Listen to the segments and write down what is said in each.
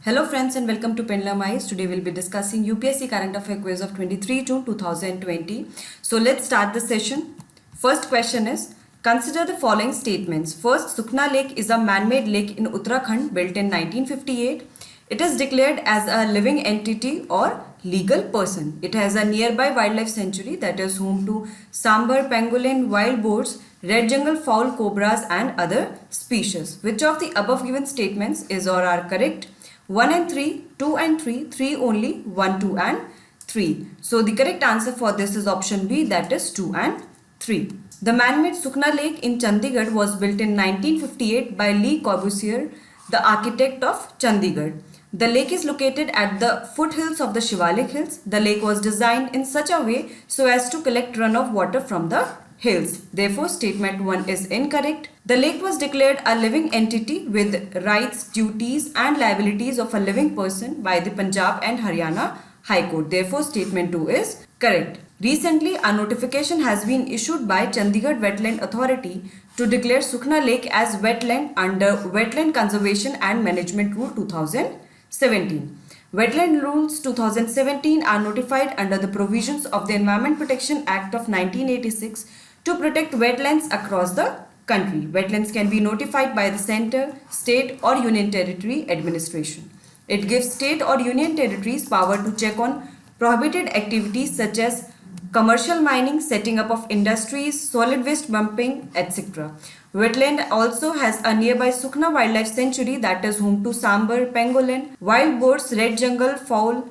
Hello friends and welcome to Pendulum Eyes. Today we'll be discussing UPSC Current Affair Quiz of 23 June 2020. So let's start the session. First question is, consider the following statements. First, Sukhna Lake is a man-made lake in Uttarakhand built in 1958. It is declared as a living entity or legal person. It has a nearby wildlife sanctuary that is home to sambar, pangolin, wild boars, red jungle fowl, cobras and other species. Which of the above given statements is or are correct? 1 and 3, 2 and 3, 3 only, 1, 2 and 3. So the correct answer for this is option B, that is 2 and 3. The man-made Sukhna Lake in Chandigarh was built in 1958 by Le Corbusier, the architect of Chandigarh. The lake is located at the foothills of the Shivalik Hills. The lake was designed in such a way so as to collect runoff water from the hills. Therefore, statement 1 is incorrect. The lake was declared a living entity with rights, duties and liabilities of a living person by the Punjab and Haryana High Court. Therefore, statement 2 is correct. Recently, a notification has been issued by Chandigarh Wetland Authority to declare Sukhna Lake as wetland under Wetland Conservation and Management Rule 2017. Wetland Rules 2017 are notified under the provisions of the Environment Protection Act of 1986 to protect wetlands across the country. Wetlands can be notified by the center, state or union territory administration. It gives state or union territories power to check on prohibited activities such as commercial mining, setting up of industries, solid waste dumping, etc. Wetland also has a nearby Sukhna Wildlife Sanctuary that is home to sambar, pangolin, wild boars, red jungle fowl,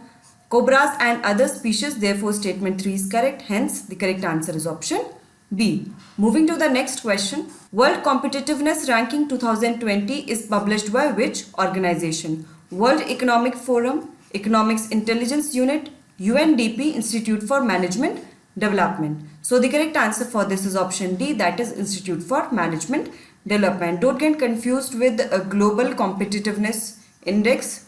cobras and other species. Therefore, statement 3 is correct. Hence, the correct answer is option B. Moving to the next question. World Competitiveness Ranking 2020 is published by which organization? World Economic Forum, Economics Intelligence Unit, UNDP, Institute for Management Development. So the correct answer for this is option D, that is Institute for Management Development. Don't get confused with a Global Competitiveness Index.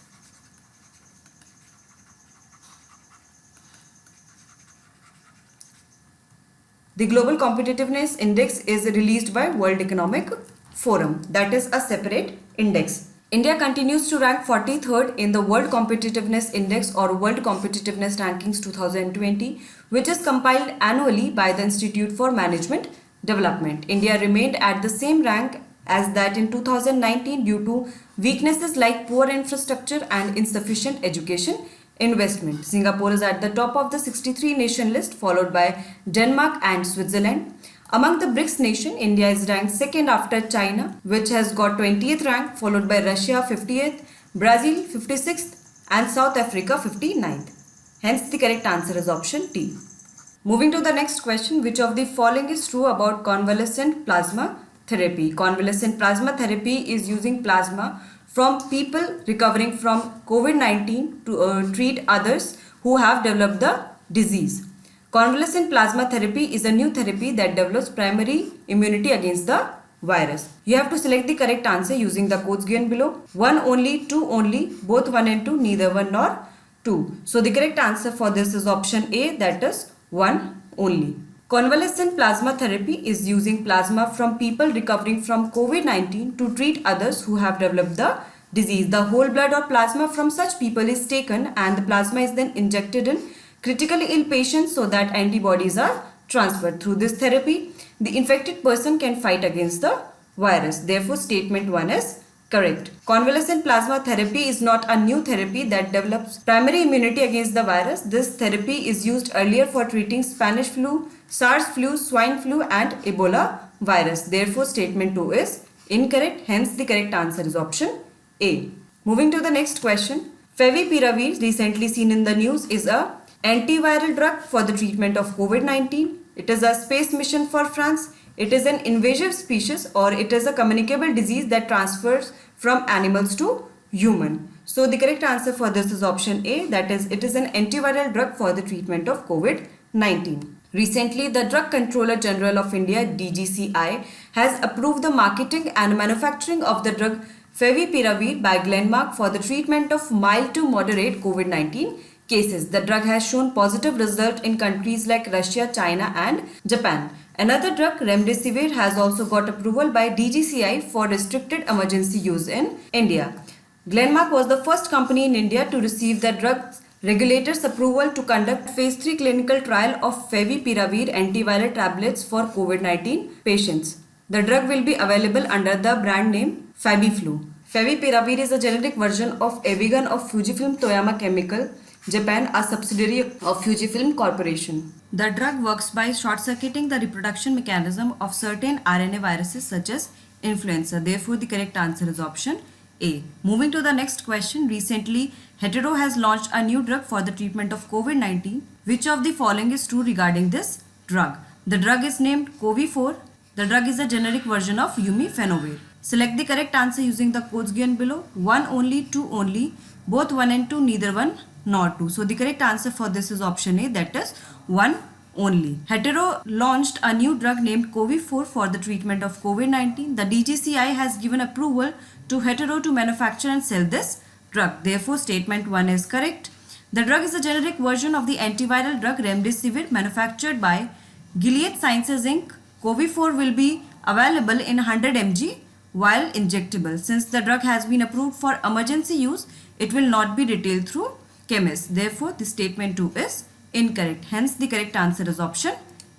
The Global Competitiveness Index is released by World Economic Forum. That is a separate index. India continues to rank 43rd in the World Competitiveness Index or World Competitiveness Rankings 2020, which is compiled annually by the Institute for Management Development. India remained at the same rank as that in 2019 due to weaknesses like poor infrastructure and insufficient education investment. Singapore is at the top of the 63 nation list, followed by Denmark and Switzerland. Among the BRICS nation, India is ranked second after China, which has got 20th rank, followed by Russia 50th, Brazil 56th and South Africa 59th. Hence, the correct answer is option T. Moving to the next question, which of the following is true about convalescent plasma therapy? Convalescent plasma therapy is using plasma from people recovering from COVID-19 to treat others who have developed the disease. Convalescent plasma therapy is a new therapy that develops primary immunity against the virus. You have to select the correct answer using the codes given below. 1 only, 2 only, both 1 and 2, neither 1 nor 2. So the correct answer for this is option A, that is 1 only. Convalescent plasma therapy is using plasma from people recovering from COVID-19 to treat others who have developed the disease. The whole blood or plasma from such people is taken and the plasma is then injected in critically ill patients so that antibodies are transferred. Through this therapy, the infected person can fight against the virus. Therefore, statement 1 is correct. Convalescent plasma therapy is not a new therapy that develops primary immunity against the virus. This therapy is used earlier for treating Spanish flu, SARS flu, swine flu and Ebola virus. Therefore, statement 2 is incorrect. Hence, the correct answer is option A. Moving to the next question. Favipiravir, recently seen in the news, is a antiviral drug for the treatment of COVID-19. It is a space mission for France. It is an invasive species or it is a communicable disease that transfers from animals to human. So the correct answer for this is option A, that is it is an antiviral drug for the treatment of COVID-19. Recently, the Drug Controller General of India, DGCI, has approved the marketing and manufacturing of the drug Favipiravir by Glenmark for the treatment of mild to moderate COVID-19 cases. The drug has shown positive result in countries like Russia, China and Japan. Another drug, Remdesivir, has also got approval by DGCI for restricted emergency use in India. Glenmark was the first company in India to receive the drug regulator's approval to conduct phase 3 clinical trial of favipiravir antiviral tablets for COVID-19 patients. The drug will be available under the brand name Fabiflu. Favipiravir is a generic version of Evigan of Fujifilm Toyama Chemical, Japan, a subsidiary of Fujifilm Corporation. The drug works by short-circuiting the reproduction mechanism of certain RNA viruses such as influenza. Therefore, the correct answer is option A. Moving to the next question, recently Hetero has launched a new drug for the treatment of COVID-19. Which of the following is true regarding this drug? The drug is named Covi-4. The drug is a generic version of Umifenovir. Select the correct answer using the codes given below. 1 only, 2 only, both 1 and 2, neither 1 nor 2. So the correct answer for this is option A, that is 1 only. Hetero launched a new drug named Covi-4 for the treatment of COVID-19. The DGCI has given approval to Hetero to manufacture and sell this drug. Therefore, statement 1 is correct. The drug is a generic version of the antiviral drug Remdesivir manufactured by Gilead Sciences Inc. Covi-4 will be available in 100 mg while injectable. Since the drug has been approved for emergency use, it will not be retailed through chemists. Therefore, the statement 2 is incorrect. Hence, the correct answer is option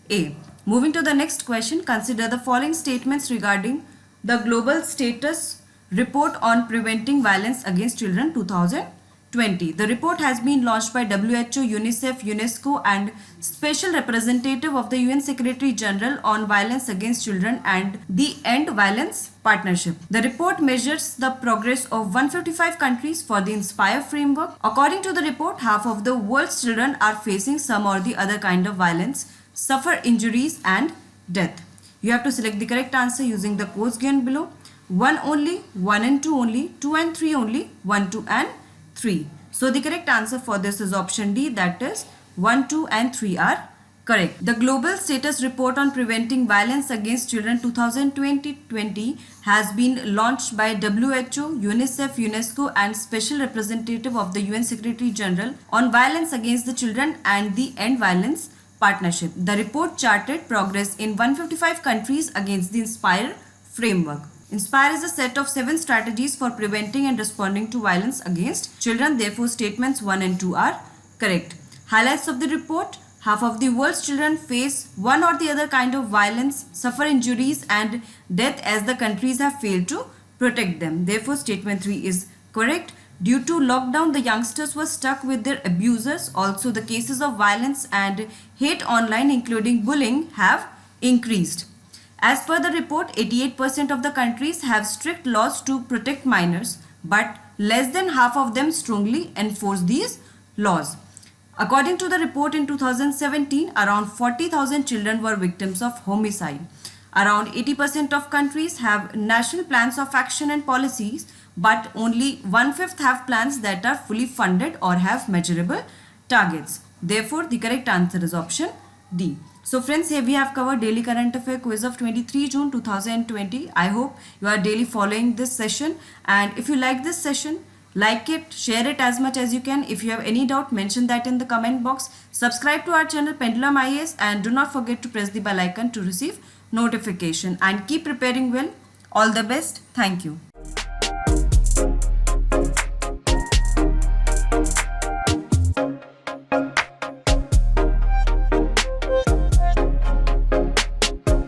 A. Moving to the next question, consider the following statements regarding the Global Status Report on Preventing Violence Against Children 2020. The report has been launched by WHO, UNICEF, UNESCO and Special Representative of the UN Secretary General on Violence Against Children and the End Violence Partnership. The report measures the progress of 155 countries for the INSPIRE framework. According to the report, half of the world's children are facing some or the other kind of violence, suffer injuries and death. You have to select the correct answer using the codes given below. 1 only, 1 and 2 only, 2 and 3 only, 1, 2 and 3. So the correct answer for this is option D, that is 1, 2 and 3 are correct. The Global Status Report on Preventing Violence Against Children 2020 has been launched by WHO, UNICEF, UNESCO and Special Representative of the UN Secretary General on Violence Against the Children and the End Violence Partnership. The report charted progress in 155 countries against the INSPIRE framework. INSPIRE is a set of 7 strategies for preventing and responding to violence against children. Therefore, statements 1 and 2 are correct. Highlights of the report: half of the world's children face one or the other kind of violence, suffer injuries and death as the countries have failed to protect them. Therefore, statement 3 is correct. Due to lockdown, the youngsters were stuck with their abusers. Also, the cases of violence and hate online, including bullying, have increased. As per the report, 88% of the countries have strict laws to protect minors, but less than half of them strongly enforce these laws. According to the report, in 2017, around 40,000 children were victims of homicide. Around 80% of countries have national plans of action and policies, but only 1/5 have plans that are fully funded or have measurable targets. Therefore, the correct answer is option D. So friends, here we have covered daily current affair quiz of 23 June 2020. I hope you are daily following this session, and if you like this session, like it, share it as much as you can. If you have any doubt, mention that in the comment box. Subscribe to our channel Pendulum IAS and do not forget to press the bell icon to receive notification, and keep preparing well. All the best. Thank you.